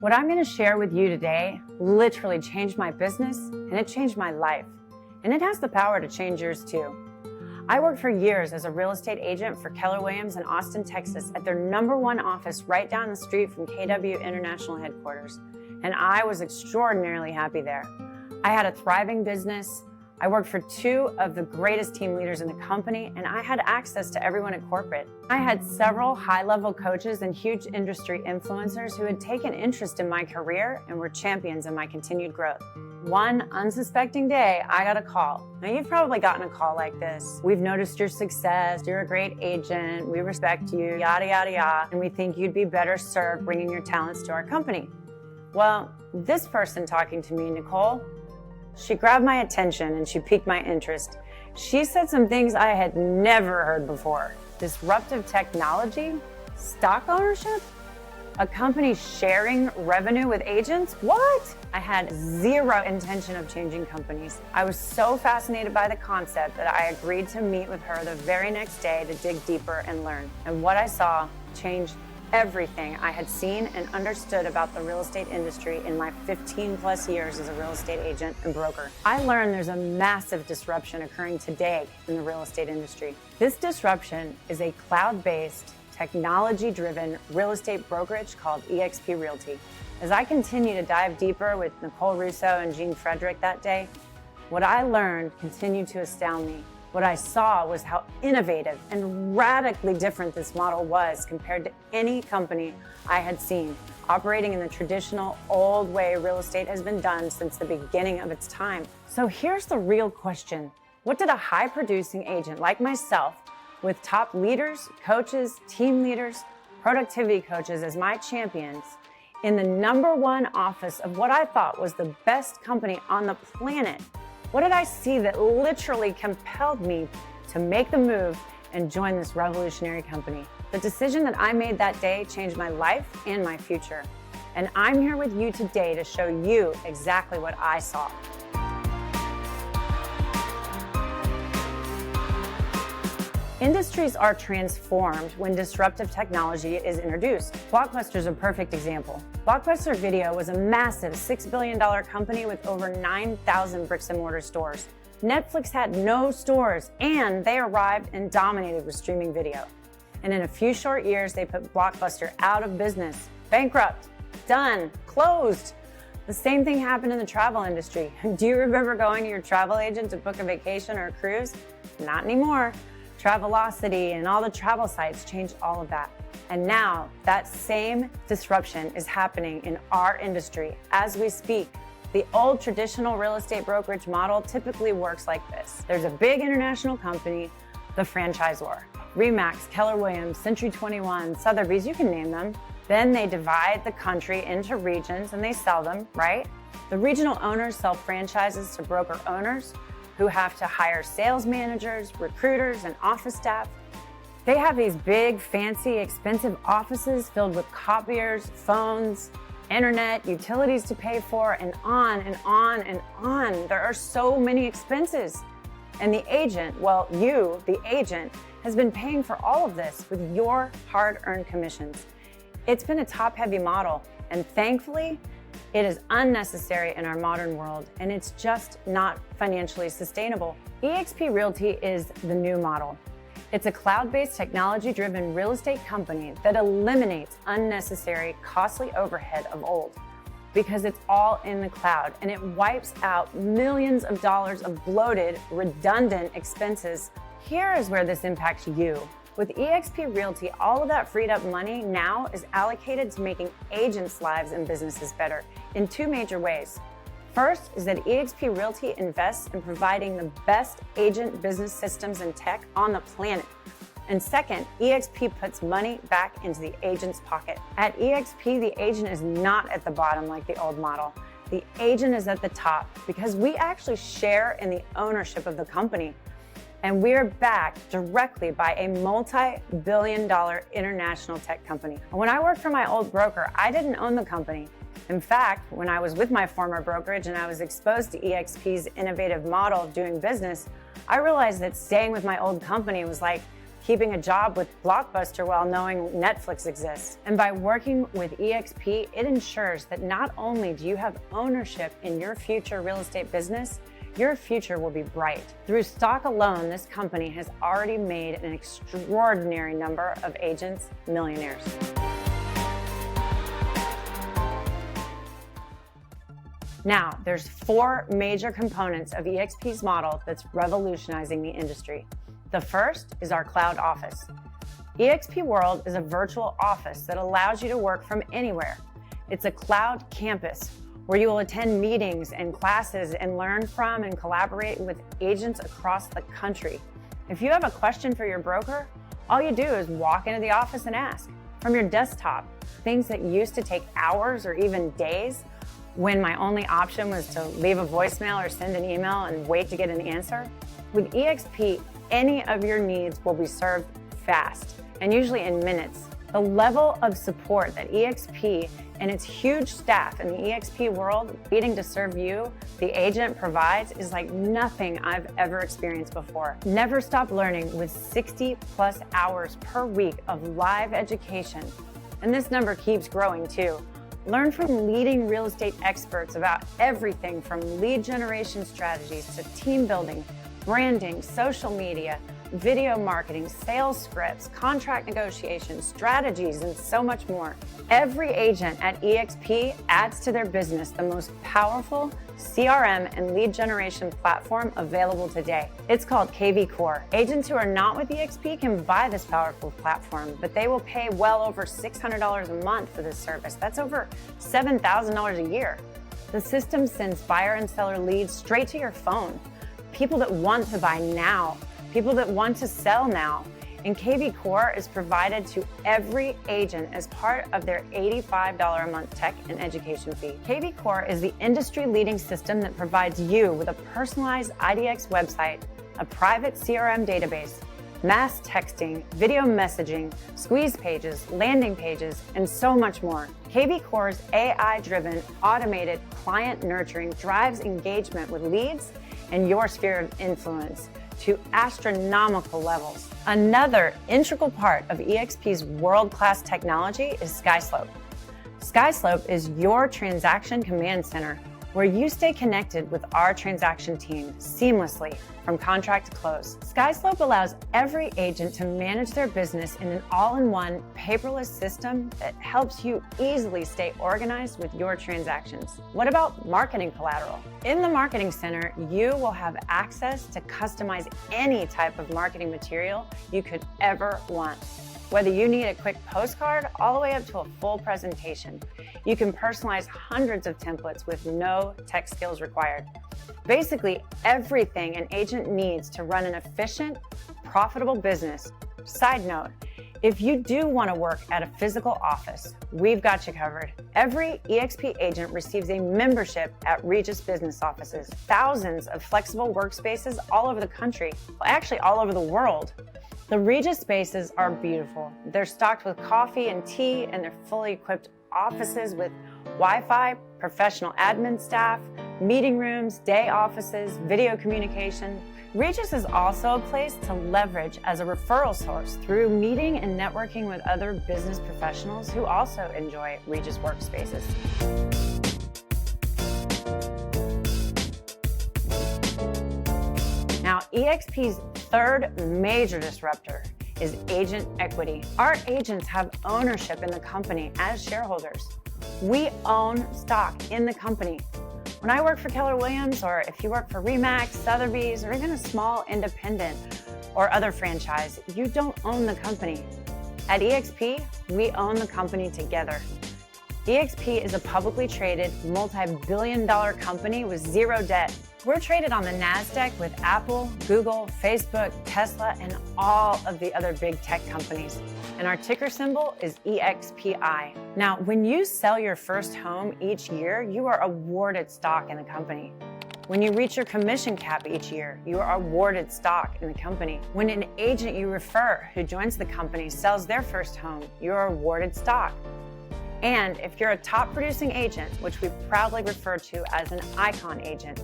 What I'm going to share with you today literally changed my business and it changed my life. And it has the power to change yours too. I worked for years as a real estate agent for Keller Williams in Austin, Texas at their #1 office right down the street from KW International Headquarters. And I was extraordinarily happy there. I had a thriving business. I worked for 2 of the greatest team leaders in the company, and I had access to everyone at corporate. I had several high-level coaches and huge industry influencers who had taken interest in my career and were champions in my continued growth. One unsuspecting day, I got a call. Now, you've probably gotten a call like this. We've noticed your success. You're a great agent. We respect you, yada, yada, yada. And we think you'd be better served bringing your talents to our company. Well, this person talking to me, Nicole, she grabbed my attention and she piqued my interest. She said some things I had never heard before. Disruptive technology? Stock ownership? A company sharing revenue with agents? What? I had zero intention of changing companies. I was so fascinated by the concept that I agreed to meet with her the very next day to dig deeper and learn. And what I saw changed everything I had seen and understood about the real estate industry in my 15 plus years as a real estate agent and broker. I learned there's a massive disruption occurring today in the real estate industry. This disruption is a cloud-based, technology-driven real estate brokerage called eXp Realty. As I continue to dive deeper with Nicole Russo and Jean Frederick that day, what I learned continued to astound me. What I saw was how innovative and radically different this model was compared to any company I had seen, operating in the traditional old way real estate has been done since the beginning of its time. So here's the real question. What did a high-producing agent like myself, with top leaders, coaches, team leaders, productivity coaches as my champions, in the #1 office of what I thought was the best company on the planet, what did I see that literally compelled me to make the move and join this revolutionary company? The decision that I made that day changed my life and my future. And I'm here with you today to show you exactly what I saw. Industries are transformed when disruptive technology is introduced. Blockbuster is a perfect example. Blockbuster Video was a massive $6 billion company with over 9,000 bricks and mortar stores. Netflix had no stores, and they arrived and dominated with streaming video. And in a few short years, they put Blockbuster out of business. Bankrupt, done, closed. The same thing happened in the travel industry. Do you remember going to your travel agent to book a vacation or a cruise? Not anymore. Travelocity and all the travel sites changed all of that. And now that same disruption is happening in our industry as we speak. The old traditional real estate brokerage model typically works like this. There's a big international company, the franchisor. RE/MAX, Keller Williams, Century 21, Sotheby's, you can name them. Then they divide the country into regions and they sell them, right? The regional owners sell franchises to broker owners who have to hire sales managers, recruiters, and office staff. They have these big, fancy, expensive offices filled with copiers, phones, internet, utilities to pay for, and on and on and on. There are so many expenses. And the agent, well, you, the agent, has been paying for all of this with your hard-earned commissions. It's been a top-heavy model, and thankfully, it is unnecessary in our modern world, and it's just not financially sustainable. eXp Realty is the new model. It's a cloud-based, technology-driven real estate company that eliminates unnecessary, costly overhead of old because it's all in the cloud, and it wipes out millions of dollars of bloated, redundant expenses. Here is where this impacts you. With eXp Realty, all of that freed up money now is allocated to making agents' lives and businesses better in 2 major ways. First is that eXp Realty invests in providing the best agent business systems and tech on the planet. And second, eXp puts money back into the agent's pocket. At eXp, the agent is not at the bottom like the old model. The agent is at the top because we actually share in the ownership of the company. And we're backed directly by a multi-billion-dollar international tech company. When I worked for my old broker, I didn't own the company. In fact, when I was with my former brokerage and I was exposed to eXp's innovative model of doing business, I realized that staying with my old company was like keeping a job with Blockbuster while knowing Netflix exists. And by working with eXp, it ensures that not only do you have ownership in your future real estate business, your future will be bright. Through stock alone, this company has already made an extraordinary number of agents millionaires. Now, there's 4 major components of eXp's model that's revolutionizing the industry. The first is our cloud office. eXp World is a virtual office that allows you to work from anywhere. It's a cloud campus where you will attend meetings and classes and learn from and collaborate with agents across the country. If you have a question for your broker, all you do is walk into the office and ask. From your desktop, things that used to take hours or even days, when my only option was to leave a voicemail or send an email and wait to get an answer. With eXp, any of your needs will be served fast and usually in minutes. The level of support that eXp and its huge staff in the eXp world waiting to serve you, the agent, provides is like nothing I've ever experienced before. Never stop learning with 60+ hours per week of live education. And this number keeps growing too. Learn from leading real estate experts about everything from lead generation strategies to team building, branding, social media, video marketing, sales scripts, contract negotiations, strategies, and so much more. Every agent at eXp adds to their business the most powerful CRM and lead generation platform available today. It's called KV Core. Agents who are not with eXp can buy this powerful platform, but they will pay well over $600 a month for this service. That's over $7,000 a year. The system sends buyer and seller leads straight to your phone. People that want to buy now, people that want to sell now. And KV Core is provided to every agent as part of their $85 a month tech and education fee. KV Core is the industry-leading system that provides you with a personalized IDX website, a private CRM database, mass texting, video messaging, squeeze pages, landing pages, and so much more. KV Core's AI-driven, automated client nurturing drives engagement with leads and your sphere of influence to astronomical levels. Another integral part of eXp's world-class technology is SkySlope. SkySlope is your transaction command center where you stay connected with our transaction team seamlessly from contract to close. SkySlope allows every agent to manage their business in an all-in-one paperless system that helps you easily stay organized with your transactions. What about marketing collateral? In the Marketing Center, you will have access to customize any type of marketing material you could ever want. Whether you need a quick postcard all the way up to a full presentation, you can personalize hundreds of templates with no tech skills required. Basically, everything an agent needs to run an efficient, profitable business. Side note, if you do want to work at a physical office, we've got you covered. Every eXp agent receives a membership at Regus business offices, thousands of flexible workspaces all over the country, well, actually all over the world. The Regus spaces are beautiful. They're stocked with coffee and tea, and they're fully equipped offices with Wi-Fi, professional admin staff, meeting rooms, day offices, video communication. Regus is also a place to leverage as a referral source through meeting and networking with other business professionals who also enjoy Regus workspaces. Now, eXp's third major disruptor is agent equity. Our agents have ownership in the company as shareholders. We own stock in the company. When I work for Keller Williams, or if you work for Remax, Sotheby's, or even a small independent or other franchise, you don't own the company. At eXp, we own the company together. eXp is a publicly traded, multi-billion-dollar company with zero debt. We're traded on the NASDAQ with Apple, Google, Facebook, Tesla, and all of the other big tech companies. And our ticker symbol is EXPI. Now, when you sell your first home each year, you are awarded stock in the company. When you reach your commission cap each year, you are awarded stock in the company. When an agent you refer who joins the company sells their first home, you are awarded stock. And if you're a top producing agent, which we proudly refer to as an icon agent,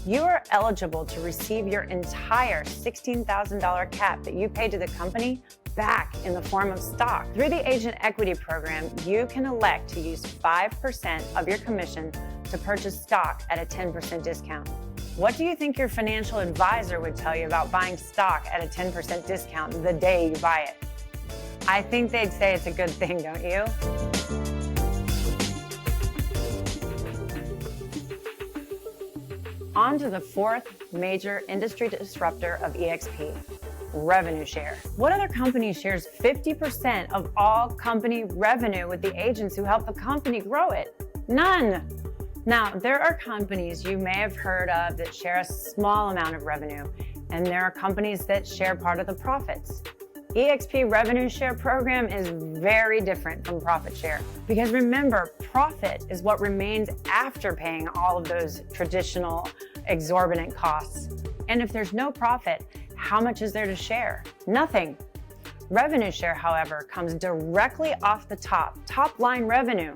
you are eligible to receive your entire $16,000 cap that you paid to the company back in the form of stock. Through the Agent Equity Program, you can elect to use 5% of your commission to purchase stock at a 10% discount. What do you think your financial advisor would tell you about buying stock at a 10% discount the day you buy it? I think they'd say it's a good thing, don't you? On to the fourth major industry disruptor of eXp, revenue share. What other company shares 50% of all company revenue with the agents who help the company grow it? None. Now, there are companies you may have heard of that share a small amount of revenue, and there are companies that share part of the profits. eXp revenue share program is very different from profit share because remember, profit is what remains after paying all of those traditional exorbitant costs. And if there's no profit, how much is there to share? Nothing. Revenue share, however, comes directly off the top line revenue.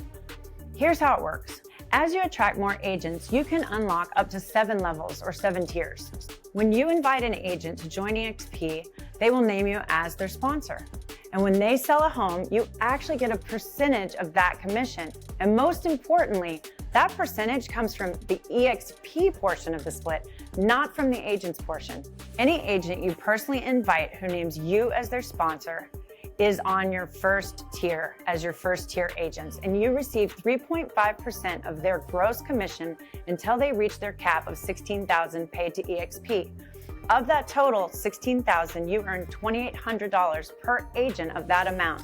Here's how it works. As you attract more agents, you can unlock up to 7 levels or 7 tiers. When you invite an agent to join eXp, they will name you as their sponsor. And when they sell a home, you actually get a percentage of that commission. And most importantly, that percentage comes from the eXp portion of the split, not from the agent's portion. Any agent you personally invite who names you as their sponsor is on your first tier as your first tier agents, and you receive 3.5% of their gross commission until they reach their cap of $16,000 paid to eXp. Of that total $16,000, you earn $2,800 per agent of that amount.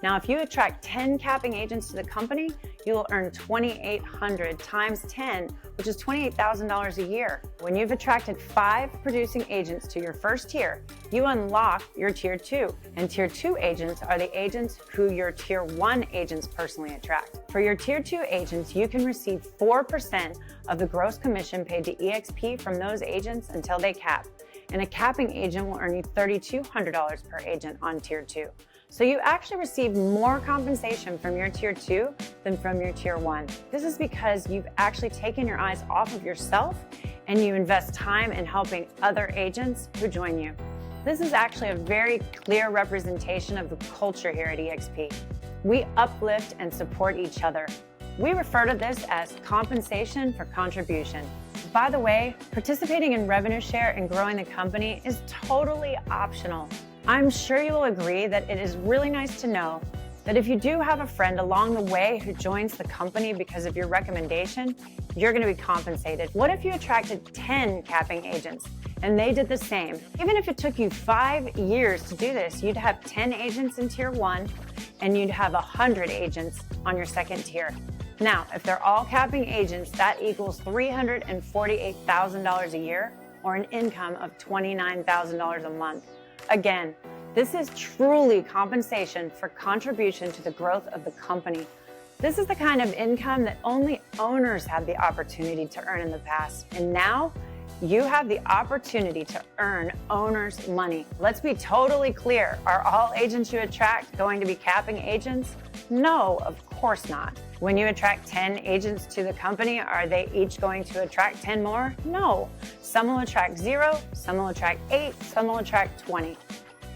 Now, if you attract 10 capping agents to the company, you will earn $2,800 times 10, which is $28,000 a year. When you've attracted 5 producing agents to your first tier, you unlock your tier 2. And tier 2 agents are the agents who your tier 1 agents personally attract. For your tier 2 agents, you can receive 4% of the gross commission paid to eXp from those agents until they cap. And a capping agent will earn you $3,200 per agent on tier 2. So you actually receive more compensation from your tier 2 than from your tier 1. This is because you've actually taken your eyes off of yourself and you invest time in helping other agents who join you. This is actually a very clear representation of the culture here at eXp. We uplift and support each other. We refer to this as compensation for contribution. By the way, participating in revenue share and growing the company is totally optional. I'm sure you'll agree that it is really nice to know that if you do have a friend along the way who joins the company because of your recommendation, you're going to be compensated. What if you attracted 10 capping agents and they did the same? Even if it took you 5 years to do this, you'd have 10 agents in tier 1 and you'd have 100 agents on your second tier. Now, if they're all capping agents, that equals $348,000 a year or an income of $29,000 a month. Again, this is truly compensation for contribution to the growth of the company. This is the kind of income that only owners had the opportunity to earn in the past. And now you have the opportunity to earn owners' money. Let's be totally clear. Are all agents you attract going to be capping agents? No, of course not. When you attract 10 agents to the company, are they each going to attract 10 more? No. Some will attract 0, some will attract 8, some will attract 20.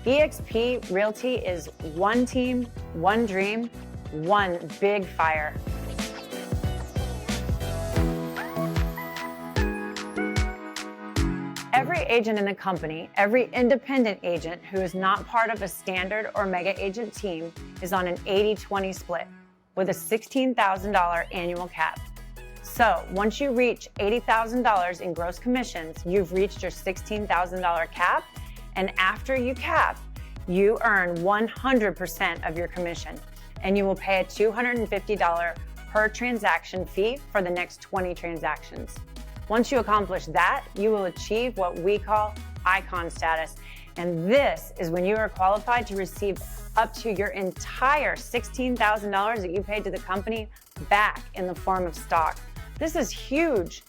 eXp Realty is one team, one dream, one big fire. Every agent in the company, every independent agent who is not part of a standard or mega agent team is on an 80-20 split with a $16,000 annual cap. So once you reach $80,000 in gross commissions, you've reached your $16,000 cap. And after you cap, you earn 100% of your commission. And you will pay a $250 per transaction fee for the next 20 transactions. Once you accomplish that, you will achieve what we call icon status. And this is when you are qualified to receive up to your entire $16,000 that you paid to the company back in the form of stock. This is huge.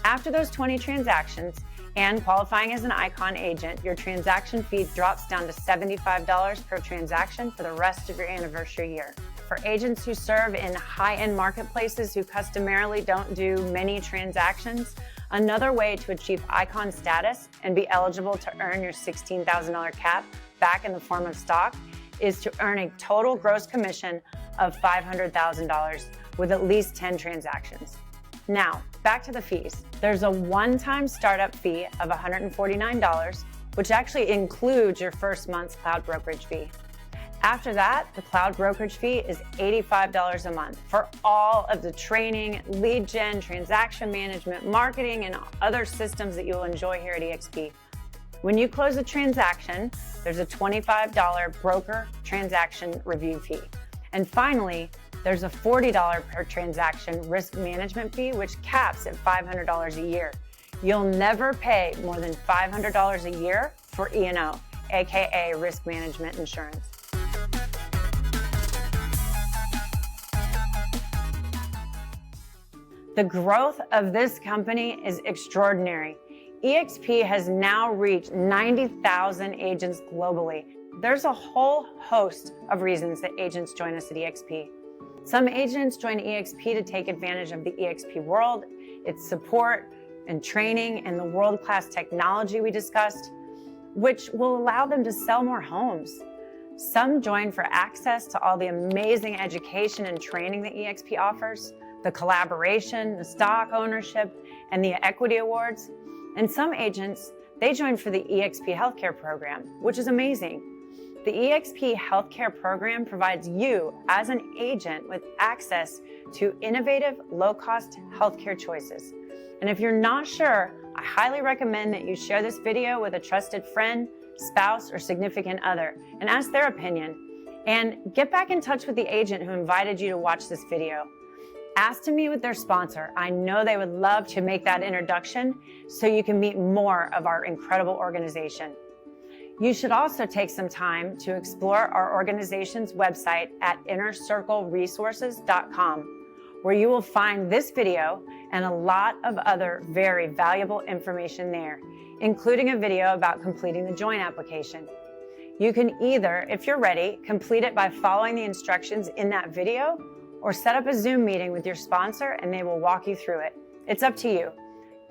After those 20 transactions and qualifying as an icon agent, your transaction fee drops down to $75 per transaction for the rest of your anniversary year. for agents who serve in high-end marketplaces who customarily don't do many transactions, another way to achieve icon status and be eligible to earn your $16,000 cap back in the form of stock is to earn a total gross commission of $500,000 with at least 10 transactions. Now, back to the fees. There's a one-time startup fee of $149, which actually includes your first month's cloud brokerage fee. After that, the cloud brokerage fee is $85 a month for all of the training, lead gen, transaction management, marketing, and other systems that you'll enjoy here at eXp. When you close a transaction, there's a $25 broker transaction review fee. And finally, there's a $40 per transaction risk management fee, which caps at $500 a year. You'll never pay more than $500 a year for E&O, aka risk management insurance. The growth of this company is extraordinary. eXp has now reached 90,000 agents globally. There's a whole host of reasons that agents join us at eXp. Some agents join eXp to take advantage of the eXp world, its support and training, and the world-class technology we discussed, which will allow them to sell more homes. Some join for access to all the amazing education and training that eXp offers, the collaboration, the stock ownership, and the equity awards. And some agents, they join for the eXp healthcare program, which is amazing. The eXp healthcare program provides you as an agent with access to innovative, low-cost healthcare choices. And if you're not sure, I highly recommend that you share this video with a trusted friend, spouse, or significant other and ask their opinion. And get back in touch with the agent who invited you to watch this video. Ask to meet with their sponsor. I know they would love to make that introduction so you can meet more of our incredible organization. You should also take some time to explore our organization's website at innercircleresources.com, where you will find this video and a lot of other very valuable information there, including a video about completing the join application. You can either, if you're ready, complete it by following the instructions in that video, or set up a Zoom meeting with your sponsor and they will walk you through it. It's up to you.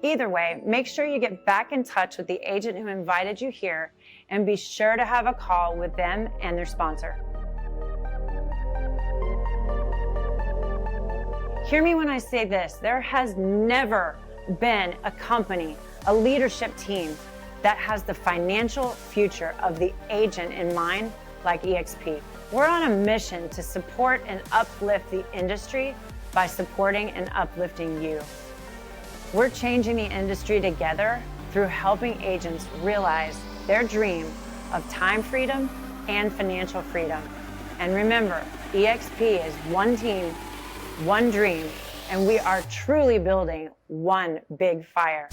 Either way, make sure you get back in touch with the agent who invited you here and be sure to have a call with them and their sponsor. Hear me when I say this, there has never been a company, a leadership team that has the financial future of the agent in mind like eXp. We're on a mission to support and uplift the industry by supporting and uplifting you. We're changing the industry together through helping agents realize their dream of time freedom and financial freedom. And remember, eXp is one team, one dream, and we are truly building one big fire.